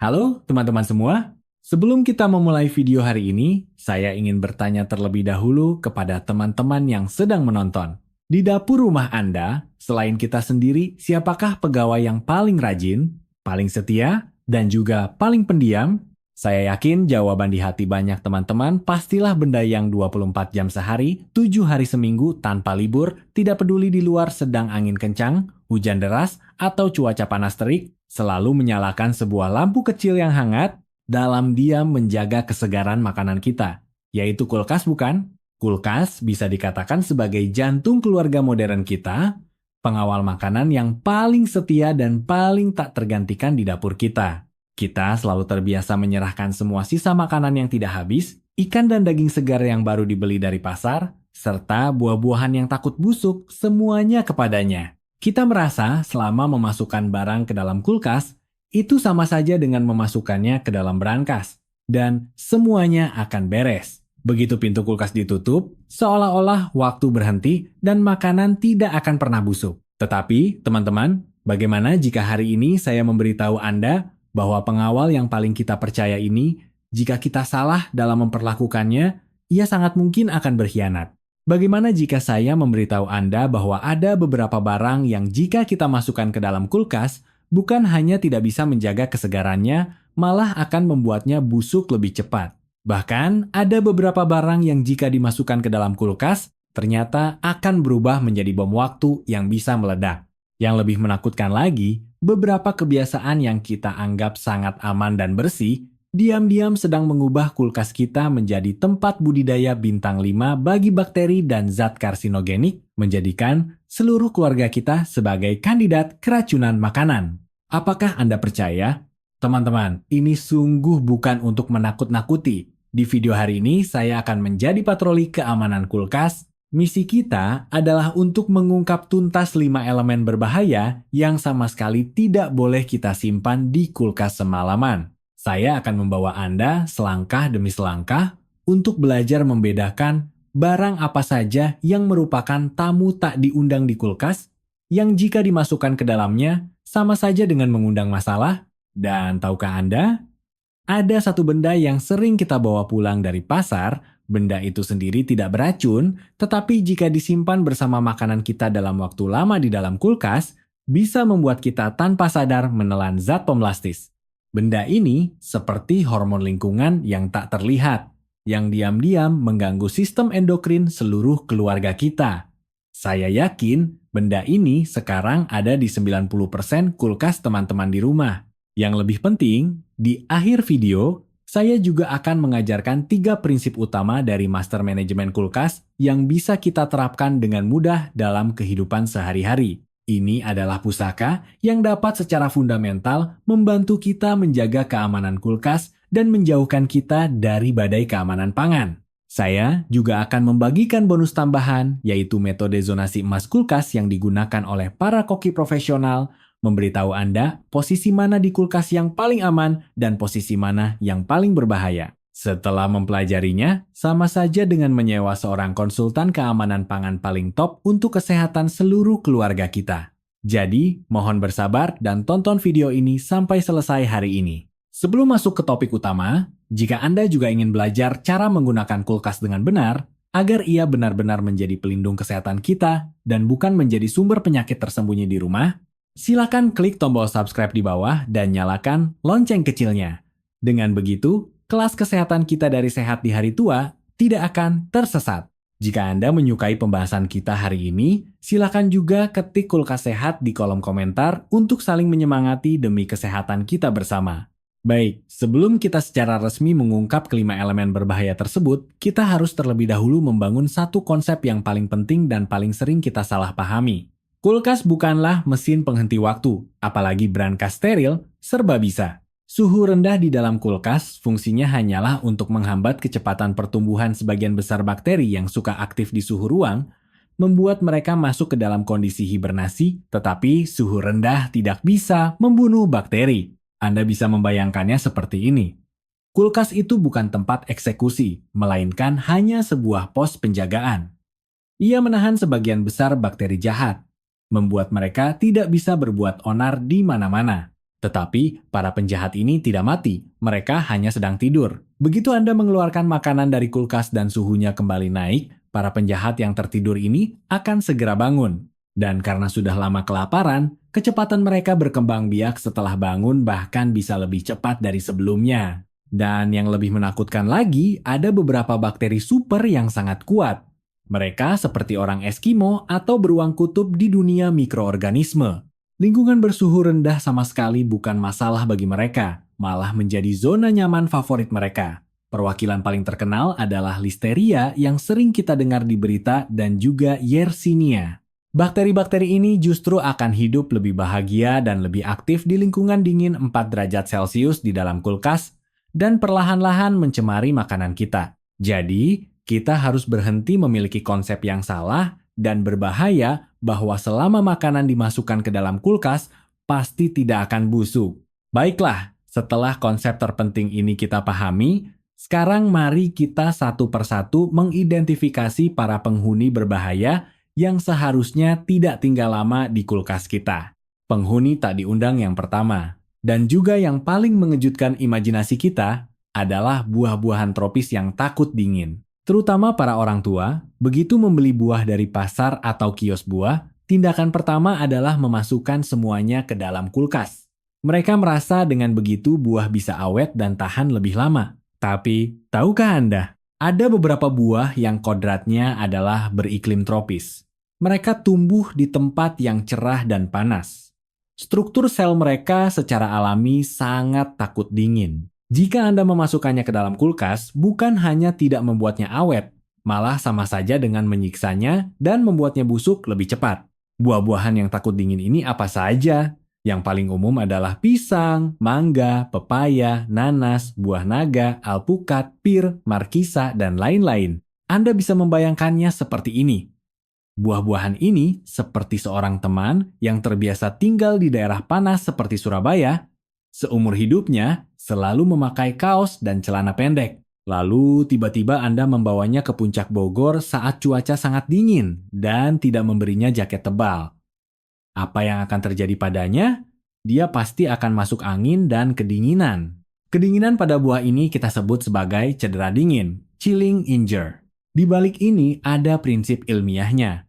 Halo teman-teman semua, sebelum kita memulai video hari ini, saya ingin bertanya terlebih dahulu kepada teman-teman yang sedang menonton. Di dapur rumah Anda, selain kita sendiri, siapakah pegawai yang paling rajin, paling setia, dan juga paling pendiam? Saya yakin jawaban di hati banyak teman-teman pastilah benda yang 24 jam sehari, 7 hari seminggu tanpa libur, tidak peduli di luar sedang angin kencang, hujan deras, atau cuaca panas terik, selalu menyalakan sebuah lampu kecil yang hangat dalam diam menjaga kesegaran makanan kita, yaitu kulkas bukan? Kulkas bisa dikatakan sebagai jantung keluarga modern kita, pengawal makanan yang paling setia dan paling tak tergantikan di dapur kita. Kita selalu terbiasa menyerahkan semua sisa makanan yang tidak habis, ikan dan daging segar yang baru dibeli dari pasar, serta buah-buahan yang takut busuk, semuanya kepadanya. Kita merasa selama memasukkan barang ke dalam kulkas, itu sama saja dengan memasukkannya ke dalam berangkas, dan semuanya akan beres. Begitu pintu kulkas ditutup, seolah-olah waktu berhenti dan makanan tidak akan pernah busuk. Tetapi, teman-teman, bagaimana jika hari ini saya memberitahu Anda bahwa pengawal yang paling kita percaya ini, jika kita salah dalam memperlakukannya, ia sangat mungkin akan berkhianat. Bagaimana jika saya memberitahu Anda bahwa ada beberapa barang yang jika kita masukkan ke dalam kulkas, bukan hanya tidak bisa menjaga kesegarannya, malah akan membuatnya busuk lebih cepat. Bahkan, ada beberapa barang yang jika dimasukkan ke dalam kulkas, ternyata akan berubah menjadi bom waktu yang bisa meledak. Yang lebih menakutkan lagi, beberapa kebiasaan yang kita anggap sangat aman dan bersih, diam-diam sedang mengubah kulkas kita menjadi tempat budidaya bintang 5 bagi bakteri dan zat karsinogenik, menjadikan seluruh keluarga kita sebagai kandidat keracunan makanan. Apakah Anda percaya? Teman-teman, ini sungguh bukan untuk menakut-nakuti. Di video hari ini, saya akan menjadi patroli keamanan kulkas. Misi kita adalah untuk mengungkap tuntas 5 elemen berbahaya yang sama sekali tidak boleh kita simpan di kulkas semalaman. Saya akan membawa Anda selangkah demi selangkah untuk belajar membedakan barang apa saja yang merupakan tamu tak diundang di kulkas, yang jika dimasukkan ke dalamnya sama saja dengan mengundang masalah. Dan tahukah Anda? Ada satu benda yang sering kita bawa pulang dari pasar. Benda itu sendiri tidak beracun, tetapi jika disimpan bersama makanan kita dalam waktu lama di dalam kulkas, bisa membuat kita tanpa sadar menelan zat pemlastis. Benda ini seperti hormon lingkungan yang tak terlihat, yang diam-diam mengganggu sistem endokrin seluruh keluarga kita. Saya yakin benda ini sekarang ada di 90% kulkas teman-teman di rumah. Yang lebih penting, di akhir video, saya juga akan mengajarkan 3 prinsip utama dari master manajemen kulkas yang bisa kita terapkan dengan mudah dalam kehidupan sehari-hari. Ini adalah pusaka yang dapat secara fundamental membantu kita menjaga keamanan kulkas dan menjauhkan kita dari badai keamanan pangan. Saya juga akan membagikan bonus tambahan, yaitu metode zonasi emas kulkas yang digunakan oleh para koki profesional, memberitahu Anda posisi mana di kulkas yang paling aman dan posisi mana yang paling berbahaya. Setelah mempelajarinya, sama saja dengan menyewa seorang konsultan keamanan pangan paling top untuk kesehatan seluruh keluarga kita. Jadi, mohon bersabar dan tonton video ini sampai selesai hari ini. Sebelum masuk ke topik utama, jika Anda juga ingin belajar cara menggunakan kulkas dengan benar, agar ia benar-benar menjadi pelindung kesehatan kita dan bukan menjadi sumber penyakit tersembunyi di rumah, silakan klik tombol subscribe di bawah dan nyalakan lonceng kecilnya. Dengan begitu, kelas kesehatan kita dari sehat di hari tua tidak akan tersesat. Jika Anda menyukai pembahasan kita hari ini, silakan juga ketik kulkas sehat di kolom komentar untuk saling menyemangati demi kesehatan kita bersama. Baik, sebelum kita secara resmi mengungkap kelima elemen berbahaya tersebut, kita harus terlebih dahulu membangun satu konsep yang paling penting dan paling sering kita salah pahami. Kulkas bukanlah mesin penghenti waktu, apalagi brankas steril, serba bisa. Suhu rendah di dalam kulkas fungsinya hanyalah untuk menghambat kecepatan pertumbuhan sebagian besar bakteri yang suka aktif di suhu ruang, membuat mereka masuk ke dalam kondisi hibernasi, tetapi suhu rendah tidak bisa membunuh bakteri. Anda bisa membayangkannya seperti ini. Kulkas itu bukan tempat eksekusi, melainkan hanya sebuah pos penjagaan. Ia menahan sebagian besar bakteri jahat, membuat mereka tidak bisa berbuat onar di mana-mana. Tetapi para penjahat ini tidak mati, mereka hanya sedang tidur. Begitu Anda mengeluarkan makanan dari kulkas dan suhunya kembali naik, para penjahat yang tertidur ini akan segera bangun. Dan karena sudah lama kelaparan, kecepatan mereka berkembang biak setelah bangun bahkan bisa lebih cepat dari sebelumnya. Dan yang lebih menakutkan lagi, ada beberapa bakteri super yang sangat kuat. Mereka seperti orang Eskimo atau beruang kutub di dunia mikroorganisme. Lingkungan bersuhu rendah sama sekali bukan masalah bagi mereka, malah menjadi zona nyaman favorit mereka. Perwakilan paling terkenal adalah Listeria yang sering kita dengar di berita dan juga Yersinia. Bakteri-bakteri ini justru akan hidup lebih bahagia dan lebih aktif di lingkungan dingin 4 derajat Celcius di dalam kulkas dan perlahan-lahan mencemari makanan kita. Jadi, kita harus berhenti memiliki konsep yang salah dan berbahaya bahwa selama makanan dimasukkan ke dalam kulkas, pasti tidak akan busuk. Baiklah, setelah konsep terpenting ini kita pahami, sekarang mari kita satu persatu mengidentifikasi para penghuni berbahaya yang seharusnya tidak tinggal lama di kulkas kita. Penghuni tak diundang yang pertama, dan juga yang paling mengejutkan imajinasi kita adalah buah-buahan tropis yang takut dingin. Terutama para orang tua, begitu membeli buah dari pasar atau kios buah, tindakan pertama adalah memasukkan semuanya ke dalam kulkas. Mereka merasa dengan begitu buah bisa awet dan tahan lebih lama. Tapi, tahukah Anda, ada beberapa buah yang kodratnya adalah beriklim tropis. Mereka tumbuh di tempat yang cerah dan panas. Struktur sel mereka secara alami sangat takut dingin. Jika Anda memasukkannya ke dalam kulkas, bukan hanya tidak membuatnya awet, malah sama saja dengan menyiksanya dan membuatnya busuk lebih cepat. Buah-buahan yang takut dingin ini apa saja? Yang paling umum adalah pisang, mangga, pepaya, nanas, buah naga, alpukat, pir, markisa, dan lain-lain. Anda bisa membayangkannya seperti ini. Buah-buahan ini seperti seorang teman yang terbiasa tinggal di daerah panas seperti Surabaya. Seumur hidupnya, selalu memakai kaos dan celana pendek. Lalu tiba-tiba Anda membawanya ke puncak Bogor saat cuaca sangat dingin dan tidak memberinya jaket tebal. Apa yang akan terjadi padanya? Dia pasti akan masuk angin dan kedinginan. Kedinginan pada buah ini kita sebut sebagai cedera dingin, chilling injury. Di balik ini ada prinsip ilmiahnya.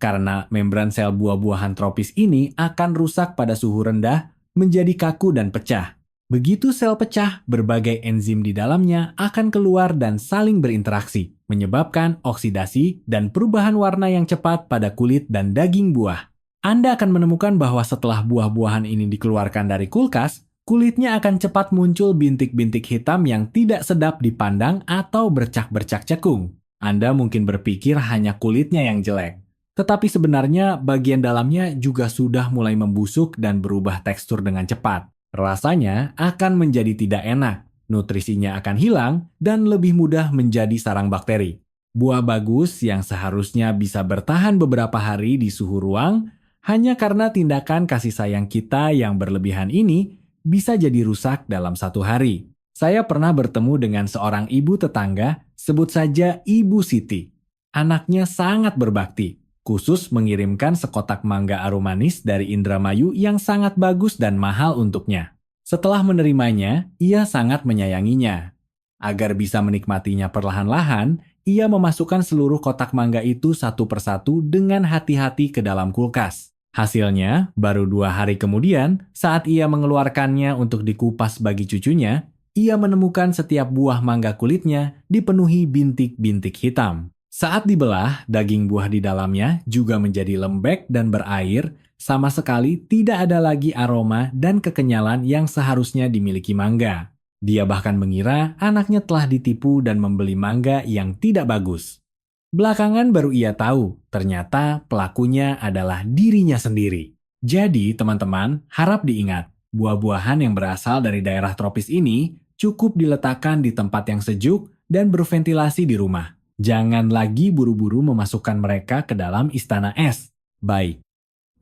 Karena membran sel buah-buahan tropis ini akan rusak pada suhu rendah, menjadi kaku dan pecah. Begitu sel pecah, berbagai enzim di dalamnya akan keluar dan saling berinteraksi, menyebabkan oksidasi dan perubahan warna yang cepat pada kulit dan daging buah. Anda akan menemukan bahwa setelah buah-buahan ini dikeluarkan dari kulkas, kulitnya akan cepat muncul bintik-bintik hitam yang tidak sedap dipandang atau bercak-bercak cekung. Anda mungkin berpikir hanya kulitnya yang jelek. Tetapi sebenarnya bagian dalamnya juga sudah mulai membusuk dan berubah tekstur dengan cepat. Rasanya akan menjadi tidak enak, nutrisinya akan hilang, dan lebih mudah menjadi sarang bakteri. Buah bagus yang seharusnya bisa bertahan beberapa hari di suhu ruang, hanya karena tindakan kasih sayang kita yang berlebihan ini bisa jadi rusak dalam 1 hari. Saya pernah bertemu dengan seorang ibu tetangga, sebut saja Ibu Siti. Anaknya sangat berbakti. Khusus mengirimkan sekotak mangga aromanis dari Indramayu yang sangat bagus dan mahal untuknya. Setelah menerimanya, ia sangat menyayanginya. Agar bisa menikmatinya perlahan-lahan, ia memasukkan seluruh kotak mangga itu satu persatu dengan hati-hati ke dalam kulkas. Hasilnya, baru 2 hari kemudian, saat ia mengeluarkannya untuk dikupas bagi cucunya, ia menemukan setiap buah mangga kulitnya dipenuhi bintik-bintik hitam. Saat dibelah, daging buah di dalamnya juga menjadi lembek dan berair, sama sekali tidak ada lagi aroma dan kekenyalan yang seharusnya dimiliki mangga. Dia bahkan mengira anaknya telah ditipu dan membeli mangga yang tidak bagus. Belakangan baru ia tahu, ternyata pelakunya adalah dirinya sendiri. Jadi, teman-teman, harap diingat, buah-buahan yang berasal dari daerah tropis ini cukup diletakkan di tempat yang sejuk dan berventilasi di rumah. Jangan lagi buru-buru memasukkan mereka ke dalam istana es. Baik.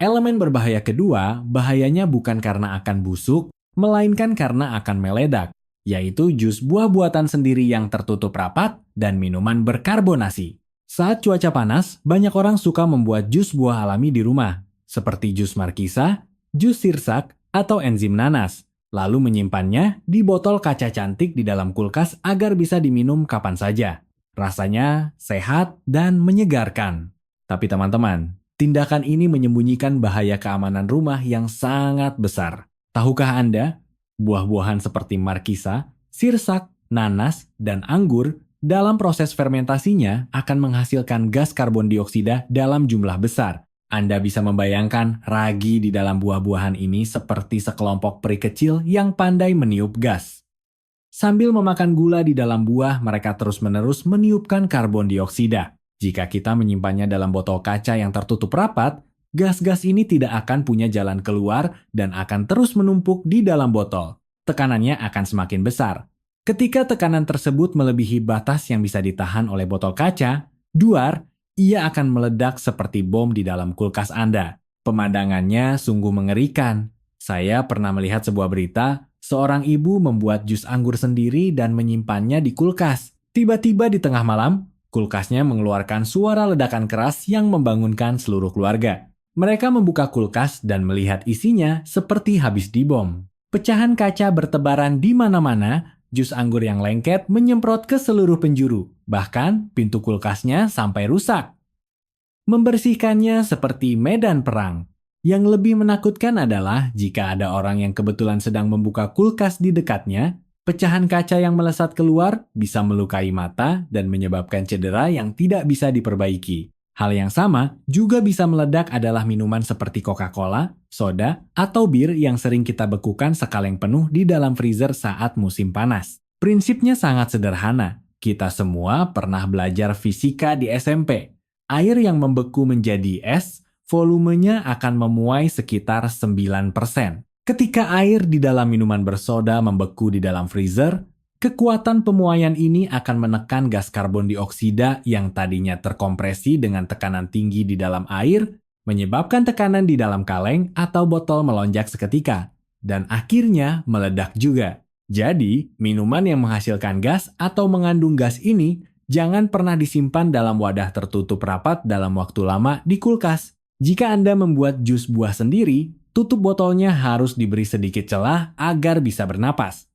Elemen berbahaya kedua, bahayanya bukan karena akan busuk, melainkan karena akan meledak, yaitu jus buah buatan sendiri yang tertutup rapat dan minuman berkarbonasi. Saat cuaca panas, banyak orang suka membuat jus buah alami di rumah, seperti jus markisa, jus sirsak, atau enzim nanas, lalu menyimpannya di botol kaca cantik di dalam kulkas agar bisa diminum kapan saja. Rasanya sehat dan menyegarkan. Tapi teman-teman, tindakan ini menyembunyikan bahaya keamanan rumah yang sangat besar. Tahukah Anda, buah-buahan seperti markisa, sirsak, nanas, dan anggur dalam proses fermentasinya akan menghasilkan gas karbon dioksida dalam jumlah besar. Anda bisa membayangkan ragi di dalam buah-buahan ini seperti sekelompok peri kecil yang pandai meniup gas. Sambil memakan gula di dalam buah, mereka terus-menerus meniupkan karbon dioksida. Jika kita menyimpannya dalam botol kaca yang tertutup rapat, gas-gas ini tidak akan punya jalan keluar dan akan terus menumpuk di dalam botol. Tekanannya akan semakin besar. Ketika tekanan tersebut melebihi batas yang bisa ditahan oleh botol kaca, duar, ia akan meledak seperti bom di dalam kulkas Anda. Pemandangannya sungguh mengerikan. Saya pernah melihat sebuah berita, seorang ibu membuat jus anggur sendiri dan menyimpannya di kulkas. Tiba-tiba di tengah malam, kulkasnya mengeluarkan suara ledakan keras yang membangunkan seluruh keluarga. Mereka membuka kulkas dan melihat isinya seperti habis dibom. Pecahan kaca bertebaran di mana-mana, jus anggur yang lengket menyemprot ke seluruh penjuru, bahkan pintu kulkasnya sampai rusak. Membersihkannya seperti medan perang. Yang lebih menakutkan adalah jika ada orang yang kebetulan sedang membuka kulkas di dekatnya, pecahan kaca yang melesat keluar bisa melukai mata dan menyebabkan cedera yang tidak bisa diperbaiki. Hal yang sama juga bisa meledak adalah minuman seperti Coca-Cola, soda, atau bir yang sering kita bekukan sekaleng penuh di dalam freezer saat musim panas. Prinsipnya sangat sederhana. Kita semua pernah belajar fisika di SMP. Air yang membeku menjadi es, volumenya akan memuai sekitar 9%. Ketika air di dalam minuman bersoda membeku di dalam freezer, kekuatan pemuaian ini akan menekan gas karbon dioksida yang tadinya terkompresi dengan tekanan tinggi di dalam air, menyebabkan tekanan di dalam kaleng atau botol melonjak seketika, dan akhirnya meledak juga. Jadi, minuman yang menghasilkan gas atau mengandung gas ini jangan pernah disimpan dalam wadah tertutup rapat dalam waktu lama di kulkas. Jika Anda membuat jus buah sendiri, tutup botolnya harus diberi sedikit celah agar bisa bernapas.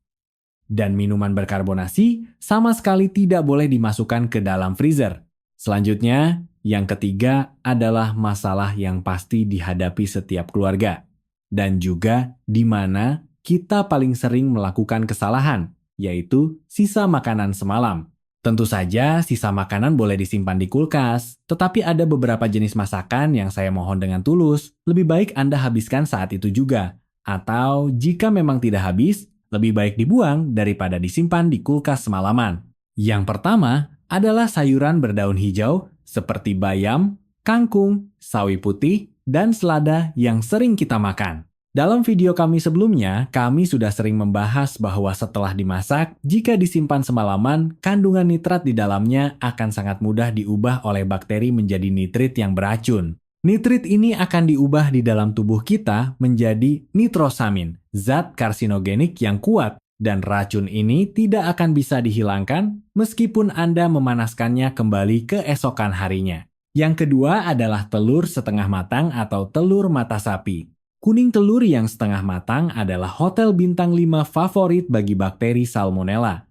Dan minuman berkarbonasi sama sekali tidak boleh dimasukkan ke dalam freezer. Selanjutnya, yang ketiga adalah masalah yang pasti dihadapi setiap keluarga. Dan juga di mana kita paling sering melakukan kesalahan, yaitu sisa makanan semalam. Tentu saja sisa makanan boleh disimpan di kulkas, tetapi ada beberapa jenis masakan yang saya mohon dengan tulus, lebih baik Anda habiskan saat itu juga. Atau jika memang tidak habis, lebih baik dibuang daripada disimpan di kulkas semalaman. Yang pertama adalah sayuran berdaun hijau seperti bayam, kangkung, sawi putih, dan selada yang sering kita makan. Dalam video kami sebelumnya, kami sudah sering membahas bahwa setelah dimasak, jika disimpan semalaman, kandungan nitrat di dalamnya akan sangat mudah diubah oleh bakteri menjadi nitrit yang beracun. Nitrit ini akan diubah di dalam tubuh kita menjadi nitrosamin, zat karsinogenik yang kuat, dan racun ini tidak akan bisa dihilangkan meskipun Anda memanaskannya kembali keesokan harinya. Yang kedua adalah telur setengah matang atau telur mata sapi. Kuning telur yang setengah matang adalah hotel bintang 5 favorit bagi bakteri Salmonella.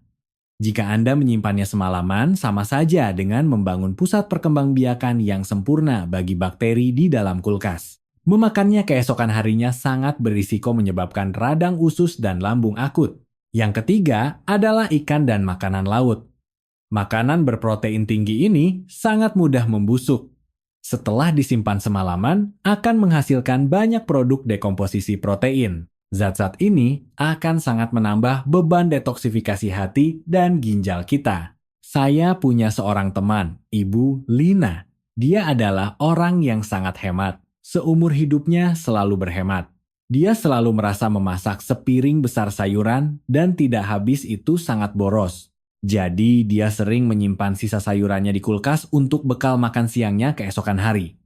Jika Anda menyimpannya semalaman, sama saja dengan membangun pusat perkembangbiakan yang sempurna bagi bakteri di dalam kulkas. Memakannya keesokan harinya sangat berisiko menyebabkan radang usus dan lambung akut. Yang ketiga adalah ikan dan makanan laut. Makanan berprotein tinggi ini sangat mudah membusuk. Setelah disimpan semalaman, akan menghasilkan banyak produk dekomposisi protein. Zat-zat ini akan sangat menambah beban detoksifikasi hati dan ginjal kita. Saya punya seorang teman, Ibu Lina. Dia adalah orang yang sangat hemat. Seumur hidupnya selalu berhemat. Dia selalu merasa memasak sepiring besar sayuran dan tidak habis itu sangat boros. Jadi dia sering menyimpan sisa sayurannya di kulkas untuk bekal makan siangnya keesokan hari.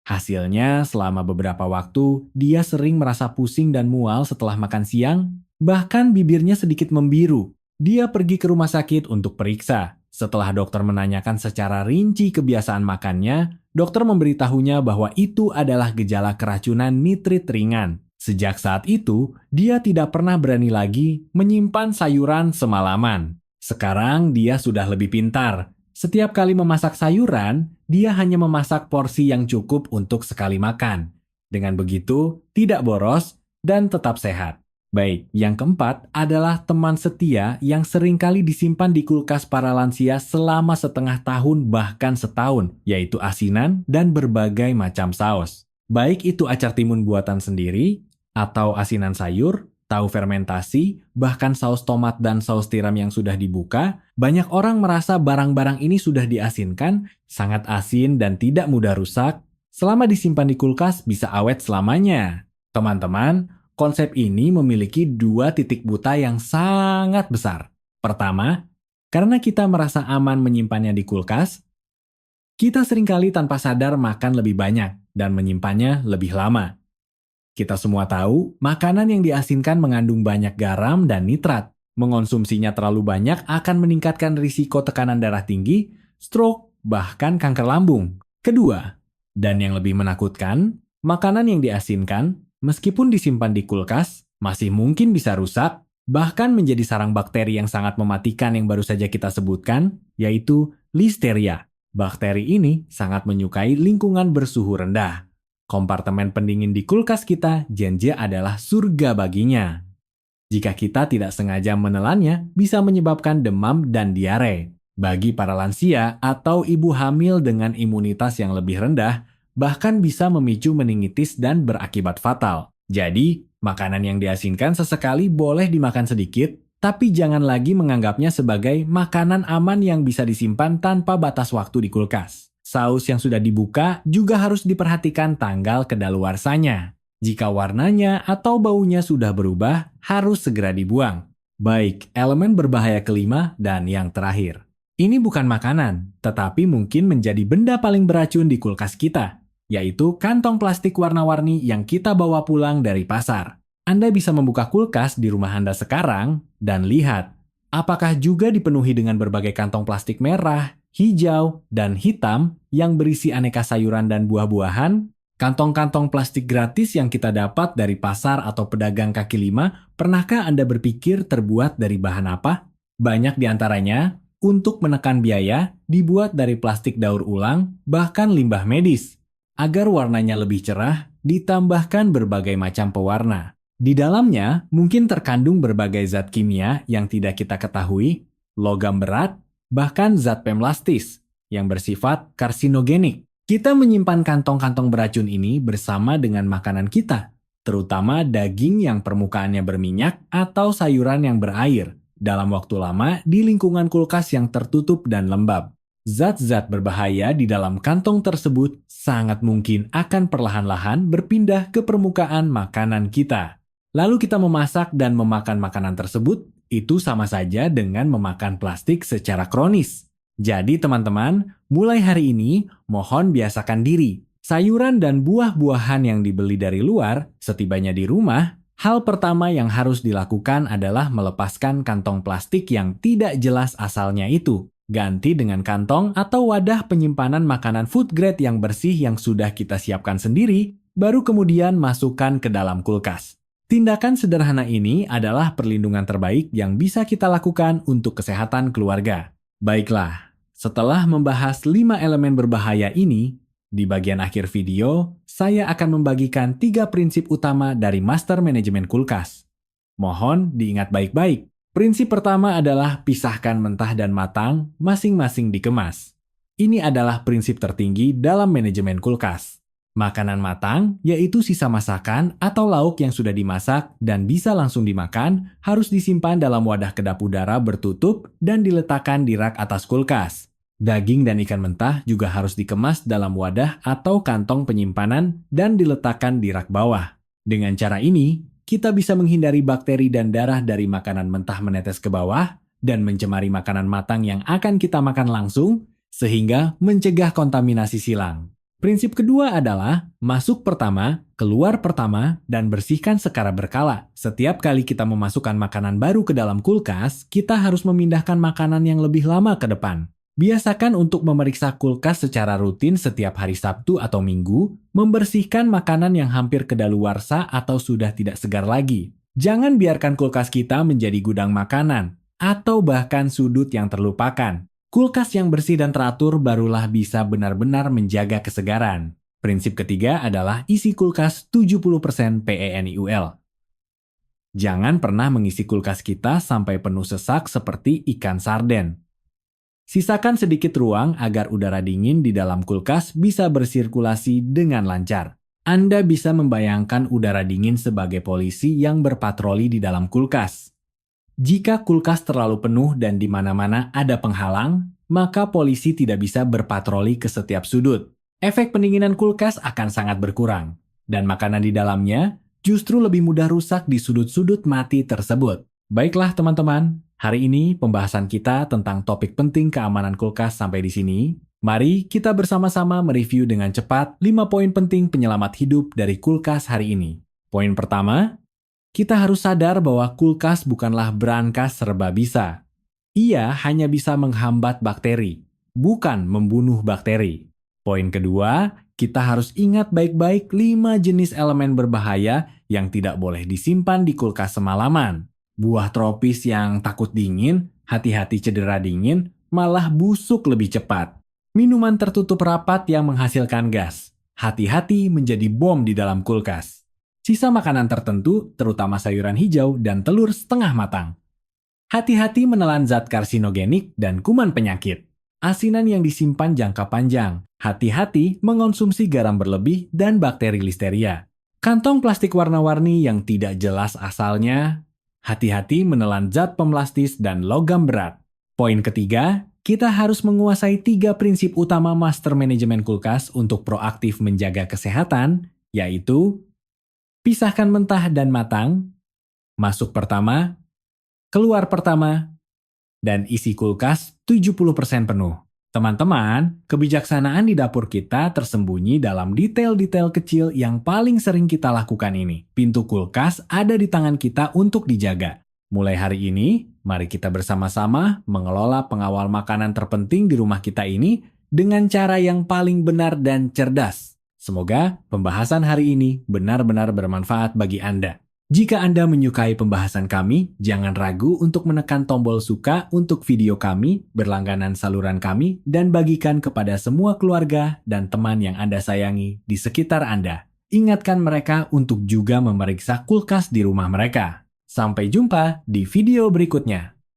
Hasilnya, selama beberapa waktu, dia sering merasa pusing dan mual setelah makan siang, bahkan bibirnya sedikit membiru. Dia pergi ke rumah sakit untuk periksa. Setelah dokter menanyakan secara rinci kebiasaan makannya, dokter memberitahunya bahwa itu adalah gejala keracunan nitrit ringan. Sejak saat itu, dia tidak pernah berani lagi menyimpan sayuran semalaman. Sekarang dia sudah lebih pintar. Setiap kali memasak sayuran, dia hanya memasak porsi yang cukup untuk sekali makan. Dengan begitu, tidak boros dan tetap sehat. Baik, yang keempat adalah teman setia yang seringkali disimpan di kulkas para lansia selama setengah tahun bahkan setahun, yaitu asinan dan berbagai macam saus. Baik itu acar timun buatan sendiri, atau asinan sayur, tahu fermentasi, bahkan saus tomat dan saus tiram yang sudah dibuka, banyak orang merasa barang-barang ini sudah diasinkan, sangat asin dan tidak mudah rusak. Selama disimpan di kulkas bisa awet selamanya. Teman-teman, konsep ini memiliki dua titik buta yang sangat besar. Pertama, karena kita merasa aman menyimpannya di kulkas, kita seringkali tanpa sadar makan lebih banyak dan menyimpannya lebih lama. Kita semua tahu, makanan yang diasinkan mengandung banyak garam dan nitrat. Mengonsumsinya terlalu banyak akan meningkatkan risiko tekanan darah tinggi, stroke, bahkan kanker lambung. Kedua, dan yang lebih menakutkan, makanan yang diasinkan, meskipun disimpan di kulkas, masih mungkin bisa rusak, bahkan menjadi sarang bakteri yang sangat mematikan yang baru saja kita sebutkan, yaitu Listeria. Bakteri ini sangat menyukai lingkungan bersuhu rendah. Kompartemen pendingin di kulkas kita, Genje adalah surga baginya. Jika kita tidak sengaja menelannya, bisa menyebabkan demam dan diare. Bagi para lansia atau ibu hamil dengan imunitas yang lebih rendah, bahkan bisa memicu meningitis dan berakibat fatal. Jadi, makanan yang diasinkan sesekali boleh dimakan sedikit, tapi jangan lagi menganggapnya sebagai makanan aman yang bisa disimpan tanpa batas waktu di kulkas. Saus yang sudah dibuka juga harus diperhatikan tanggal kedaluarsanya. Jika warnanya atau baunya sudah berubah, harus segera dibuang. Baik, elemen berbahaya kelima dan yang terakhir. Ini bukan makanan, tetapi mungkin menjadi benda paling beracun di kulkas kita, yaitu kantong plastik warna-warni yang kita bawa pulang dari pasar. Anda bisa membuka kulkas di rumah Anda sekarang dan lihat, apakah juga dipenuhi dengan berbagai kantong plastik merah, hijau, dan hitam yang berisi aneka sayuran dan buah-buahan. Kantong-kantong plastik gratis yang kita dapat dari pasar atau pedagang kaki lima, pernahkah Anda berpikir terbuat dari bahan apa? Banyak di antaranya, untuk menekan biaya, dibuat dari plastik daur ulang, bahkan limbah medis. Agar warnanya lebih cerah, ditambahkan berbagai macam pewarna. Di dalamnya mungkin terkandung berbagai zat kimia yang tidak kita ketahui, logam berat, bahkan zat pemlastis yang bersifat karsinogenik. Kita menyimpan kantong-kantong beracun ini bersama dengan makanan kita, terutama daging yang permukaannya berminyak atau sayuran yang berair, dalam waktu lama di lingkungan kulkas yang tertutup dan lembab. Zat-zat berbahaya di dalam kantong tersebut sangat mungkin akan perlahan-lahan berpindah ke permukaan makanan kita. Lalu kita memasak dan memakan makanan tersebut, itu sama saja dengan memakan plastik secara kronis. Jadi teman-teman, mulai hari ini mohon biasakan diri. Sayuran dan buah-buahan yang dibeli dari luar, setibanya di rumah, hal pertama yang harus dilakukan adalah melepaskan kantong plastik yang tidak jelas asalnya itu. Ganti dengan kantong atau wadah penyimpanan makanan food grade yang bersih yang sudah kita siapkan sendiri, baru kemudian masukkan ke dalam kulkas. Tindakan sederhana ini adalah perlindungan terbaik yang bisa kita lakukan untuk kesehatan keluarga. Baiklah, setelah membahas 5 elemen berbahaya ini, di bagian akhir video, saya akan membagikan 3 prinsip utama dari master manajemen kulkas. Mohon diingat baik-baik. Prinsip pertama adalah pisahkan mentah dan matang, masing-masing dikemas. Ini adalah prinsip tertinggi dalam manajemen kulkas. Makanan matang, yaitu sisa masakan atau lauk yang sudah dimasak dan bisa langsung dimakan, harus disimpan dalam wadah kedap udara bertutup dan diletakkan di rak atas kulkas. Daging dan ikan mentah juga harus dikemas dalam wadah atau kantong penyimpanan dan diletakkan di rak bawah. Dengan cara ini, kita bisa menghindari bakteri dan darah dari makanan mentah menetes ke bawah dan mencemari makanan matang yang akan kita makan langsung, sehingga mencegah kontaminasi silang. Prinsip kedua adalah masuk pertama, keluar pertama, dan bersihkan secara berkala. Setiap kali kita memasukkan makanan baru ke dalam kulkas, kita harus memindahkan makanan yang lebih lama ke depan. Biasakan untuk memeriksa kulkas secara rutin setiap hari Sabtu atau Minggu, membersihkan makanan yang hampir kedaluarsa atau sudah tidak segar lagi. Jangan biarkan kulkas kita menjadi gudang makanan, atau bahkan sudut yang terlupakan. Kulkas yang bersih dan teratur barulah bisa benar-benar menjaga kesegaran. Prinsip ketiga adalah isi kulkas 70% PENIUL. Jangan pernah mengisi kulkas kita sampai penuh sesak seperti ikan sarden. Sisakan sedikit ruang agar udara dingin di dalam kulkas bisa bersirkulasi dengan lancar. Anda bisa membayangkan udara dingin sebagai polisi yang berpatroli di dalam kulkas. Jika kulkas terlalu penuh dan di mana-mana ada penghalang, maka polisi tidak bisa berpatroli ke setiap sudut. Efek pendinginan kulkas akan sangat berkurang, dan makanan di dalamnya justru lebih mudah rusak di sudut-sudut mati tersebut. Baiklah teman-teman, hari ini pembahasan kita tentang topik penting keamanan kulkas sampai di sini. Mari kita bersama-sama mereview dengan cepat 5 poin penting penyelamat hidup dari kulkas hari ini. Poin pertama, kita harus sadar bahwa kulkas bukanlah brankas serba bisa. Ia hanya bisa menghambat bakteri, bukan membunuh bakteri. Poin kedua, kita harus ingat baik-baik 5 jenis elemen berbahaya yang tidak boleh disimpan di kulkas semalaman. Buah tropis yang takut dingin, hati-hati cedera dingin, malah busuk lebih cepat. Minuman tertutup rapat yang menghasilkan gas, hati-hati menjadi bom di dalam kulkas. Sisa makanan tertentu, terutama sayuran hijau dan telur setengah matang. Hati-hati menelan zat karsinogenik dan kuman penyakit. Asinan yang disimpan jangka panjang. Hati-hati mengonsumsi garam berlebih dan bakteri listeria. Kantong plastik warna-warni yang tidak jelas asalnya. Hati-hati menelan zat pemlastis dan logam berat. Poin ketiga, kita harus menguasai 3 prinsip utama master manajemen kulkas untuk proaktif menjaga kesehatan, yaitu pisahkan mentah dan matang, masuk pertama, keluar pertama, dan isi kulkas 70% penuh. Teman-teman, kebijaksanaan di dapur kita tersembunyi dalam detail-detail kecil yang paling sering kita lakukan ini. Pintu kulkas ada di tangan kita untuk dijaga. Mulai hari ini, mari kita bersama-sama mengelola pengawal makanan terpenting di rumah kita ini dengan cara yang paling benar dan cerdas. Semoga pembahasan hari ini benar-benar bermanfaat bagi Anda. Jika Anda menyukai pembahasan kami, jangan ragu untuk menekan tombol suka untuk video kami, berlangganan saluran kami, dan bagikan kepada semua keluarga dan teman yang Anda sayangi di sekitar Anda. Ingatkan mereka untuk juga memeriksa kulkas di rumah mereka. Sampai jumpa di video berikutnya.